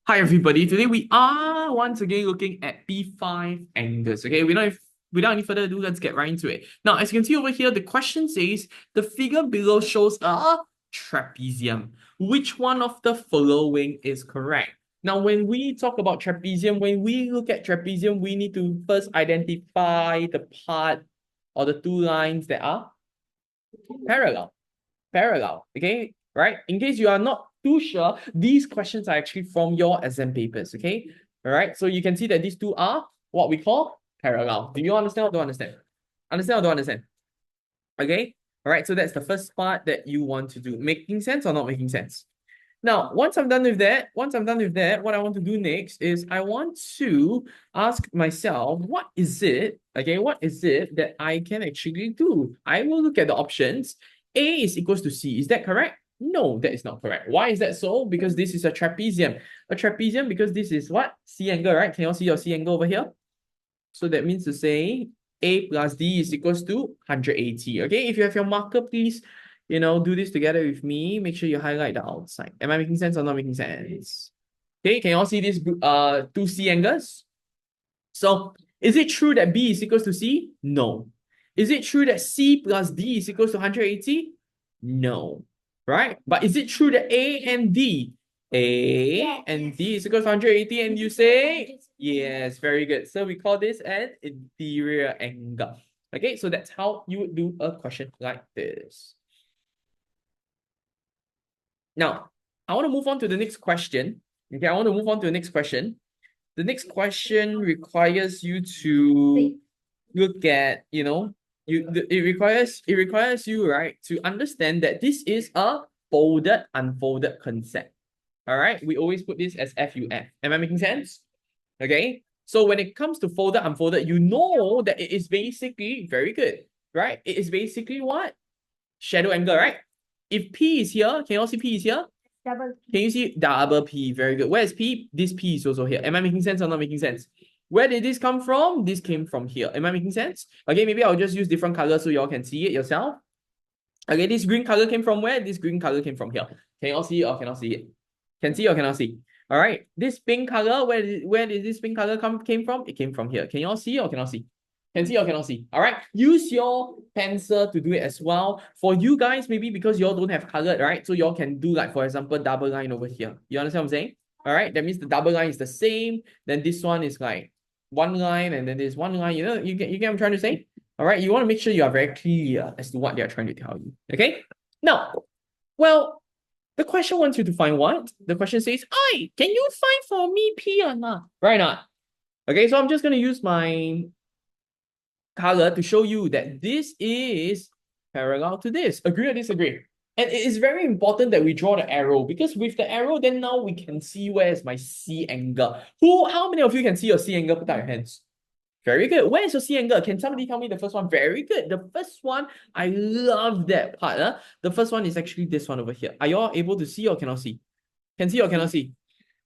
Hi everybody, today we are once again looking at P5 angles. Okay, without any further ado, let's get right into it. Now, as you can see over here, the question says the figure below shows a trapezium. Which one of the following is correct? Now, when we talk about trapezium, when we look at trapezium, we need to first identify the part or the two lines that are parallel. Okay, right? In case you are not too sure, these questions are actually from your exam papers, okay? All right, so you can see that these two are what we call parallel. Do you understand or don't understand? Understand or don't understand? Okay, all right, so that's the first part that you want to do. Making sense or not making sense? Now, once I'm done with that, what I want to do next is I want to ask myself, what is it that I can actually do? I will look at the options. A is equals to C. Is that correct? No, that is not correct. Why is that so? Because this is a trapezium. A trapezium because this is what? C angle, right? Can you all see your C angle over here? So that means to say A plus D is equals to 180. Okay, if you have your marker, please, do this together with me. Make sure you highlight the outside. Am I making sense or not making sense? Okay, can you all see these two C angles? So is it true that B is equals to C? No. Is it true that C plus D is equals to 180? No. Right? But is it true that A and D is equals to 180 and you say? Yes, very good. So we call this an interior angle. Okay, so that's how you would do a question like this. Now, I want to move on to the next question. Okay, I want to move on to the next question. The next question requires you to look at, it requires you, right, to understand that this is a folded unfolded concept. All right, we always put this as FUF. Am I making sense? Okay, so when it comes to folded unfolded, you know that it is basically very good, right? It is basically what? Shadow angle, right? If P is here, can you all see P is here? Double P. Can you see double P? Very good. Where is P? This P is also here. Am I making sense or not making sense? Where did this come from? This came from here. Am I making sense? Okay, maybe I'll just use different colors so y'all can see it yourself. Okay, this green color came from where? This green color came from here. Can you all see it or cannot see it? Can see or cannot see? All right. This pink color, where did this pink color came from? It came from here. Can you all see or cannot see? Can see or cannot see? All right. Use your pencil to do it as well. For you guys, maybe because y'all don't have colored, right? So y'all can do like, for example, double line over here. You understand what I'm saying? All right. That means the double line is the same. Then this one is like one line, and then there's one line. You get what I'm trying to say? All right. You want to make sure you are very clear as to what they're trying to tell you. Okay. Now, well, the question wants you to find what? The question says, "Oi, can you find for me P or not?" Right or not? Okay, so I'm just gonna use my color to show you that this is parallel to this. Agree or disagree? And it is very important that we draw the arrow because with the arrow, then now we can see where is my C angle. How many of you can see your C angle? Put out your hands. Very good. Where is your C angle? Can somebody tell me the first one? Very good. The first one, I love that part. The first one is actually this one over here. Are you all able to see or cannot see? Can see or cannot see?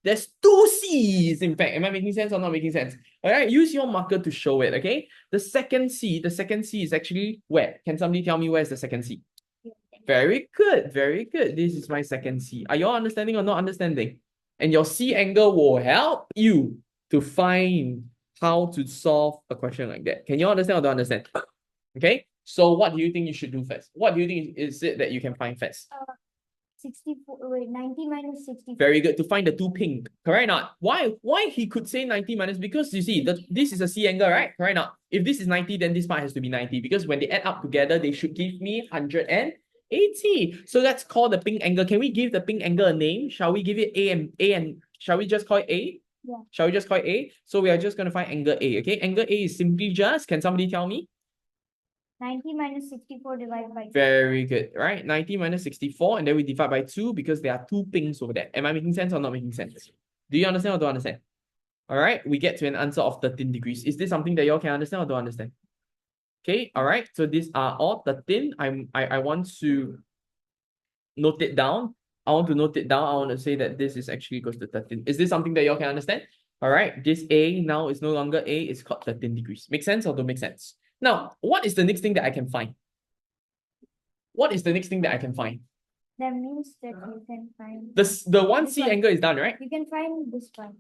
There's two C's, in fact. Am I making sense or not making sense? All right, use your marker to show it, okay? The second C is actually where? Can somebody tell me where's the second C? Very good, very good. This is my second C. Are you all understanding or not understanding? And your C angle will help you to find how to solve a question like that. Can you understand or don't understand? Okay, so what do you think you should do first? What do you think is it that you can find first? 64, wait, 90 minus 64. Very good. To find the two pink. Correct or not? Why he could say 90 minus? Because you see, this is a C angle, right? Correct or not? If this is 90, then this part has to be 90. Because when they add up together, they should give me 180. So let's call the pink angle. Can we give the pink angle a name? Shall we give it A and shall we just call it A? Yeah. Shall we just call it A? So we are just going to find angle A, okay? Angle A is simply just, can somebody tell me? 90 minus 64 divided by 2. Very good, right? 90 minus 64, and then we divide by 2 because there are two pinks over there. Am I making sense or not making sense? Do you understand or don't understand? All right, we get to an answer of 13 degrees. Is this something that y'all can understand or don't understand? Okay, all right. So these are all 13. I want to note it down. I want to say that this is actually equals to 13. Is this something that y'all can understand? All right, this A now is no longer A, it's called 13 degrees. Make sense or don't make sense? Now, what is the next thing that I can find? What is the next thing that I can find? That means that you can find The one This C one. angle is done, right? you can find this one.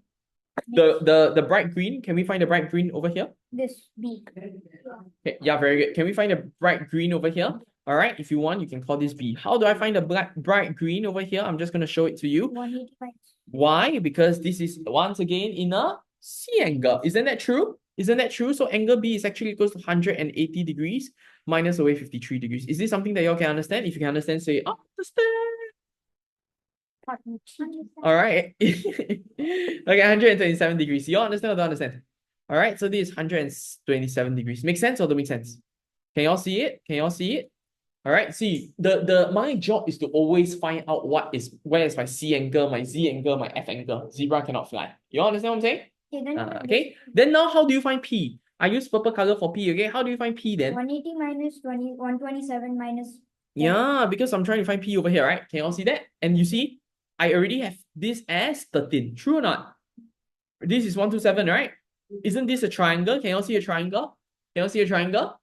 The bright green, can we find the bright green over here? This B. Okay, yeah, very good. Can we find the bright green over here? All right, if you want, you can call this B. How do I find the bright green over here? I'm just going to show it to you. 185. Why? Because this is once again in a C angle. Isn't that true? Isn't that true? So angle B is actually equals to 180 degrees minus away 53 degrees. Is this something that you all can understand? If you can understand, say, oh, understand. All right. Okay, 127 degrees. You all understand or don't understand? All right, so this is 127 degrees. Make sense or don't make sense? Can you all see it? Can you all see it? All right, see, my job is to always find out where is my C angle, my Z angle, my F angle. Zebra cannot fly. You all understand what I'm saying? Okay, then Okay, then now how do you find P? I use purple color for P, okay? How do you find P then? 180 minus 127 minus. Yeah, because I'm trying to find P over here, right? Can you all see that? And you see, I already have this as 13. True or not? This is 127, right? Isn't this a triangle? Can you all see a triangle? Can you all see a triangle?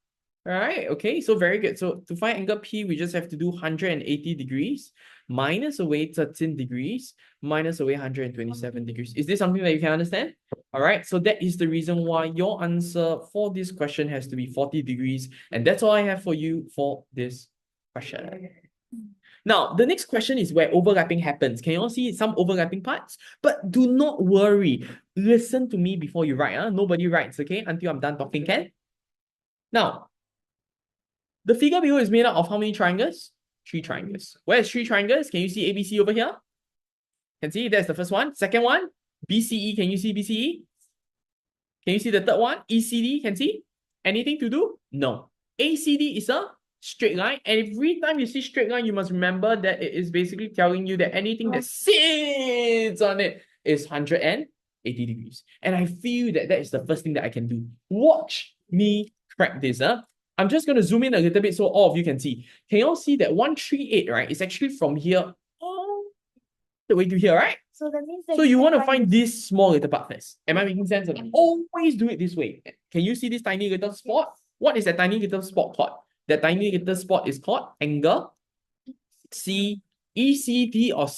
All right, okay, so very good. So to find angle P, we just have to do 180 degrees minus away 13 degrees minus away 127 degrees. Is this something that you can understand? All right, so that is the reason why your answer for this question has to be 40 degrees. And that's all I have for you for this question. Now, the next question is where overlapping happens. Can you all see some overlapping parts? But do not worry. Listen to me before you write. Nobody writes, okay? Until I'm done talking, can? Now, the figure below is made up of how many triangles? 3 triangles. Where's 3 triangles? Can you see ABC over here? Can see, that's the first one. Second one, BCE. Can you see BCE? Can you see the third one? ECD, can see? Anything to do? No. ACD is a straight line. And every time you see straight line, you must remember that it is basically telling you that anything that sits on it is 180 degrees. And I feel that that is the first thing that I can do. Watch me crack this. I'm just going to zoom in a little bit so all of you can see. Can you all see that 138, right? Is actually from here all the way to here, right? So that means that So you want to find this small little part first. Am I making sense? Always do it this way. Can you see this tiny little spot? What is that tiny little spot called? That tiny little spot is called angle ECD or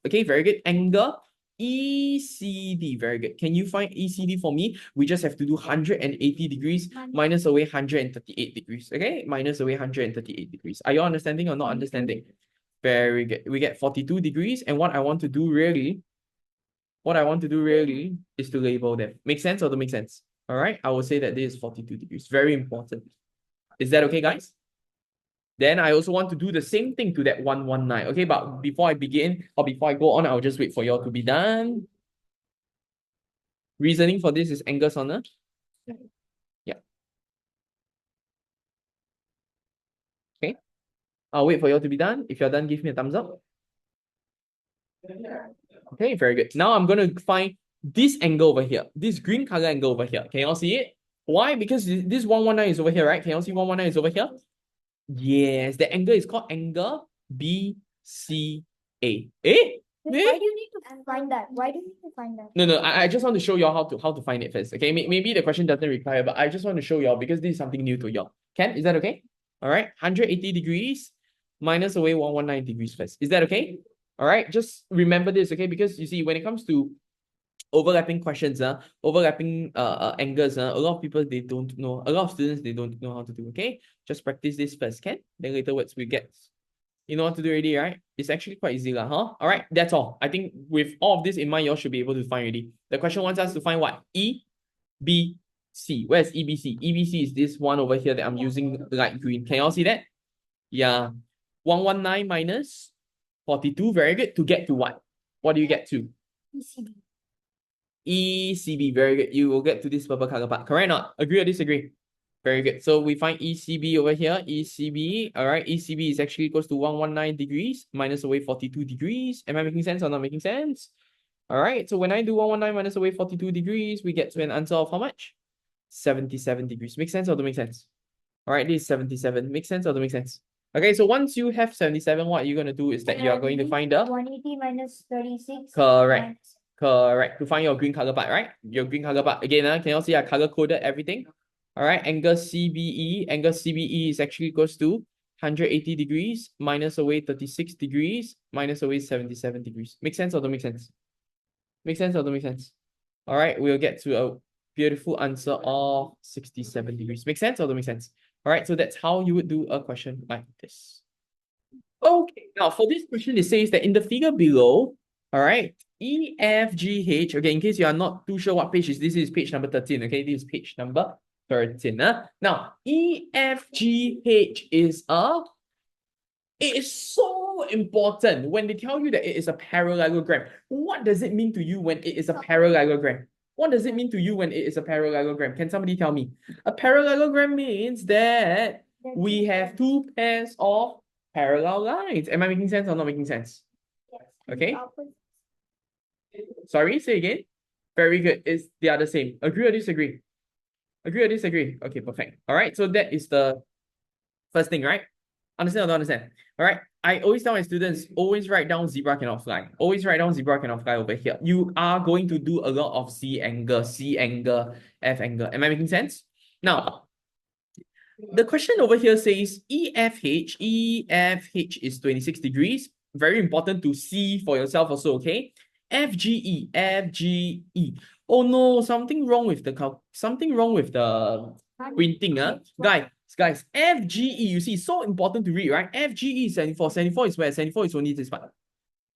okay, very good. Angle ECD, very good. Can you find ECD for me? We just have to do 180 degrees minus away 138 degrees. Okay, minus away 138 degrees. Are you understanding or not understanding? Very good. We get 42 degrees. And what I want to do really is to label them. Make sense or don't make sense? All right, I will say that this is 42 degrees. Very important. Is that okay, guys? Then I also want to do the same thing to that 119. Okay, but before I begin or before I go on, I'll just wait for y'all to be done. Reasoning for this is angles on the. Yeah. Okay. I'll wait for y'all to be done. If you're done, give me a thumbs up. Okay, very good. Now I'm going to find this angle over here. This green color angle over here. Can you all see it? Why? Because this 119 is over here, right? Can you all see 119 is over here? Yes, the angle is called angle BCA. Eh? Why do you need to find that? Why do you need to find that? No, I just want to show y'all how to find it first. Okay, maybe the question doesn't require, but I just want to show y'all because this is something new to y'all. Is that okay? All right, 180 degrees minus away 119 degrees first. Is that okay? All right, just remember this, okay? Because you see, when it comes to overlapping questions, overlapping angles, a lot of people, they don't know. A lot of students, they don't know how to do, okay? Just practice this first, can? Then later words we get. You know what to do already, right? It's actually quite easy, huh? All right, that's all. I think with all of this in mind, you all should be able to find already. The question wants us to find what? E, B, C. Where's EBC? EBC is this one over here that I'm using light green. Can you all see that? Yeah. 119 minus 42. Very good. To get to what? What do you get to? ECB. ECB. Very good. You will get to this purple color part. Correct or not? Agree or disagree? Very good. So we find ECB over here. ECB. All right. ECB is actually equals to 119 degrees minus away 42 degrees. Am I making sense or not making sense? All right. So when I do 119 minus away 42 degrees, we get to an answer of how much? 77 degrees. Make sense or don't make sense? All right. This is 77. Make sense or don't make sense? Okay. So once you have 77, what you're going to do is that you are going to find the 180 minus 36. Correct. Correct. To find your green color part, right? Your green color part. Again, can you all see I color coded everything? All right. Angle CBE. Angle CBE is actually equals to 180 degrees, minus away 36 degrees, minus away 77 degrees. Make sense or don't make sense? Make sense or don't make sense? All right, we'll get to a beautiful answer of 67 degrees. Make sense or don't make sense? All right, so that's how you would do a question like this. Okay, now for this question, it says that in the figure below, all right, E, F, G, H, okay, in case you are not too sure what page this is page number 13, okay, this is page number 13. Now, E, F, G, H it is so important when they tell you that it is a parallelogram. What does it mean to you when it is a parallelogram? What does it mean to you when it is a parallelogram? Can somebody tell me? A parallelogram means that we have two pairs of parallel lines. Am I making sense or not making sense? Okay. Sorry, say again. Very good. They are the same. Agree or disagree? Agree or disagree? Okay, perfect. All right. So that is the first thing, right? Understand or don't understand? All right. I always tell my students, always write down zebra cannot fly. Always write down zebra cannot fly over here. You are going to do a lot of C angle, F angle. Am I making sense? Now, the question over here says EFH. EFH is 26 degrees. Very important to see for yourself also, okay? FGE. FGE. Oh no, something wrong with the printing. Guys, FGE, you see, so important to read, right? FGE is 74. 74 is where? 74 is only this part.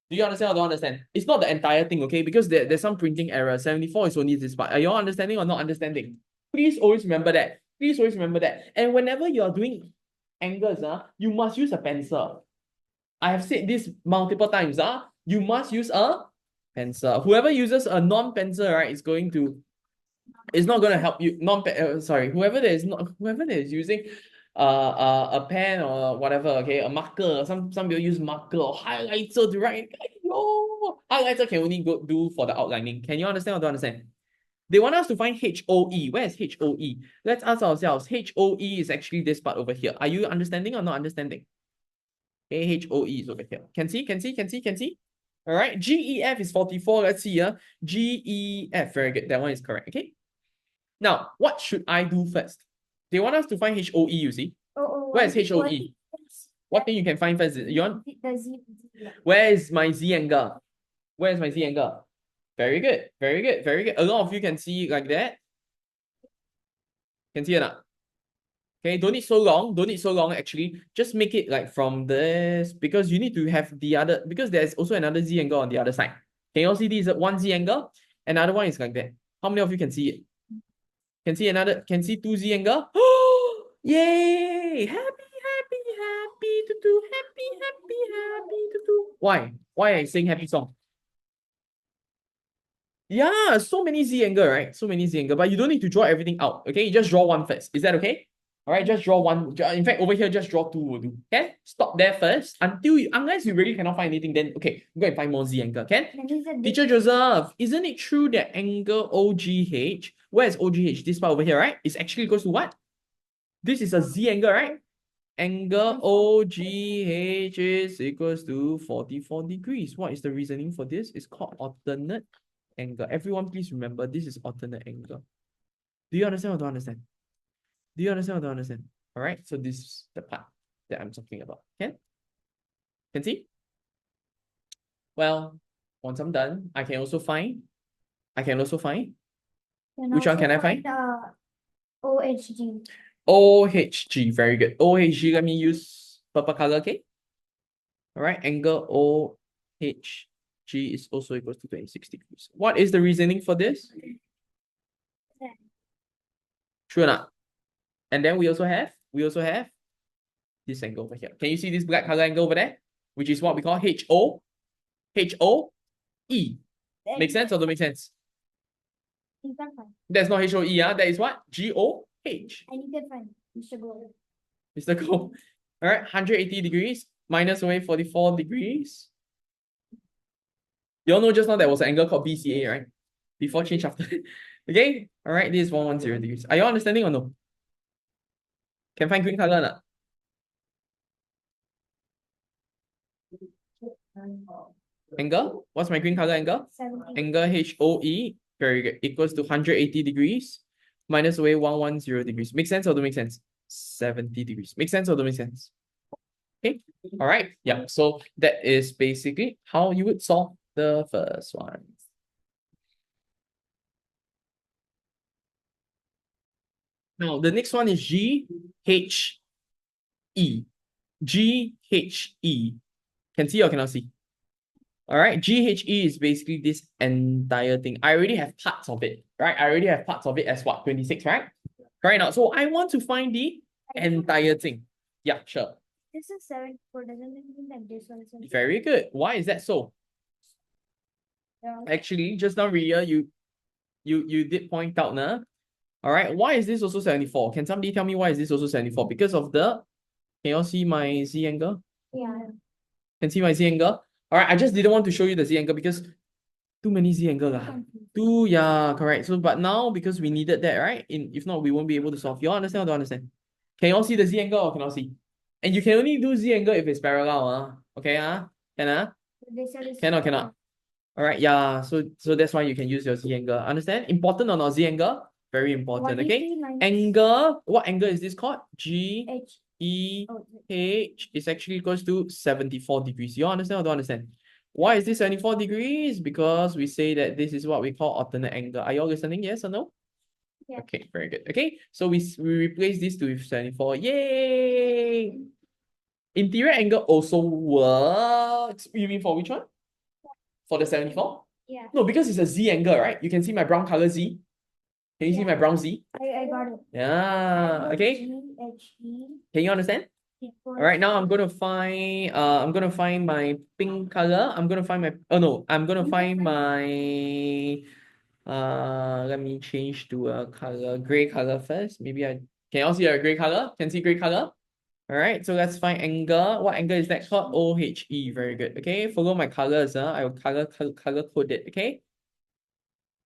Do you understand or don't understand? It's not the entire thing, okay? Because there's some printing error. 74 is only this part. Are you all understanding or not understanding? Please always remember that. Please always remember that. And whenever you're doing angles, you must use a pencil. I have said this multiple times. You must use a pencil. Whoever uses a non-pencil, right, it's not going to help you. Whoever that is using a pen or whatever, okay, a marker. Some people use marker or highlighter to write. No, highlighter can only do for the outlining. Can you understand or don't understand? They want us to find HOE. Where is HOE? Let's ask ourselves. HOE is actually this part over here. Are you understanding or not understanding? Okay, HOE is over here. Can see? All right. GEF is 44. Let's see. GEF. Very good. That one is correct. Okay. Now, what should I do first? They want us to find HOE, you see. Where is HOE? What thing you can find first? You want? Where is my Z angle? Where is my Z angle? Very good. Very good. Very good. A lot of you can see like that. Can see it not? Okay, don't need so long. Don't need so long actually. Just make it like from this because you need to have the other, because there's also another Z angle on the other side. Can you all see this is one Z angle? Another one is like that. How many of you can see it? Can see two Z angle? Yay! Happy to do. Happy to do. Why? Why I sing happy song? Yeah, so many Z angle, right? So many Z angle, but you don't need to draw everything out. Okay, you just draw one first. Is that okay? All right, just draw one. In fact, over here, just draw two will do. Okay, stop there first unless you really cannot find anything. Then okay, go and find more Z angle. Okay. Teacher Joseph, isn't it true that angle OGH? Where is OGH? This part over here, right? It's actually equals to what? This is a Z angle, right? Angle OGH is equals to 44 degrees. What is the reasoning for this? It's called alternate angle. Everyone, please remember this is alternate angle. Do you understand or don't understand? Do you understand or don't understand? All right. So this is the part that I'm talking about. Can see? Well, once I'm done, I can also find. Which one can I find? OHG. OHG. Very good. OHG. Let me use purple color. Okay. All right. Angle OHG is also equals to 26 degrees. What is the reasoning for this? True or not? And then we also have this angle over here. Can you see this black color angle over there? Which is what we call HOE. Make sense or don't make sense? That's not HOE, that is what? GOH. And you can find Mr. Gold. Mr. Gold. All right, 180 degrees minus away 44 degrees. You all know just now there was an angle called BCA, right? Before change after. Okay, all right, this is 110 degrees. Are you understanding or no? Can find green color or not? Angle? What's my green color angle? 70. Angle HOE. Very good. Equals to 180 degrees minus away 110 degrees. Make sense or don't make sense? 70 degrees. Make sense or don't make sense? Okay, all right, yeah. So that is basically how you would solve the first one. Now the next one is GHE. GHE. Can see or cannot see? All right, GHE is basically this entire thing. I already have parts of it, right? I already have parts of it as what, 26, right? Right now, so I want to find the entire thing. Yeah, sure. This is 74. Doesn't it mean that this one is 74? Very good. Why is that so? Yeah. Actually, just now, Ria, you did point out, nah? All right, why is this also 74? Can somebody tell me why is this also 74? Because of the, can you all see my Z angle? Yeah. Can see my Z angle? All right, I just didn't want to show you the Z angle because too many Z angle lah. Two, yeah, correct. So, but now because we needed that, right? If not, we won't be able to solve. You all understand or don't understand? Can you all see the Z angle or cannot see? And you can only do Z angle if it's parallel, okay, Can Can or cannot? All right, yeah. So that's why you can use your Z angle. Understand? Important or not Z angle? Very important. Okay. Angle. What angle is this called? GEH is actually equals to 74 degrees. You all understand or don't understand? Why is this 74 degrees? Because we say that this is what we call alternate angle. Are you all listening? Yes or no? Yeah. Okay, very good. Okay, so we replace this to 74. Yay! Interior angle also works. You mean for which one? For the 74? Yeah. No, because it's a Z angle, right? You can see my brown color Z. Can you see my brown Z? I got it. Yeah. Okay. GHE Can you understand? All right. Now I'm gonna find my pink color. I'm gonna find my. Oh no. I'm gonna find my. Let me change to a color, gray color first. Maybe I can y'all see a gray color? Can see gray color? All right. So let's find angle. What angle is that called? OHE. Very good. Okay. Follow my colors. I will color code it. Okay.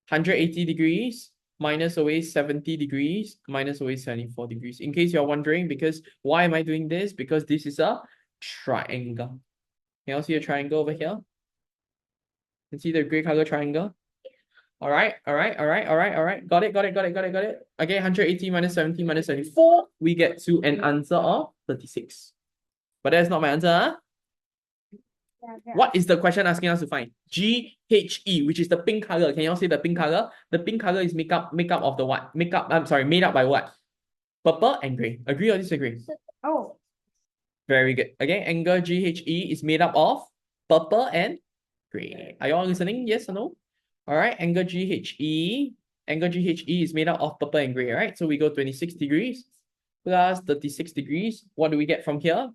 180 degrees minus away 70 degrees minus away 74 degrees. In case you're wondering, because why am I doing this? Because this is a triangle. Can you see a triangle over here? You can see the gray color triangle? All right. Got it. Okay, 180 minus 70 minus 74, we get to an answer of 36. But that's not my answer, huh? What is the question asking us to find? GHE, which is the pink color. Can you all see the pink color? The pink color is made up of the what? Made up by what? Purple and gray. Agree or disagree? Oh. Very good. Okay, angle GHE is made up of purple and gray. Are you all listening? Yes or no? All right, angle GHE. Angle GHE is made up of purple and gray, all right? So we go 26 degrees plus 36 degrees. What do we get from here?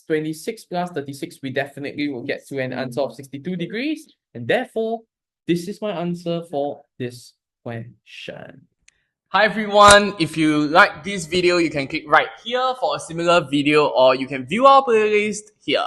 26 plus 36, we definitely will get to an answer of 62 degrees. And therefore, this is my answer for this question. Hi everyone, if you like this video, you can click right here for a similar video, or you can view our playlist here.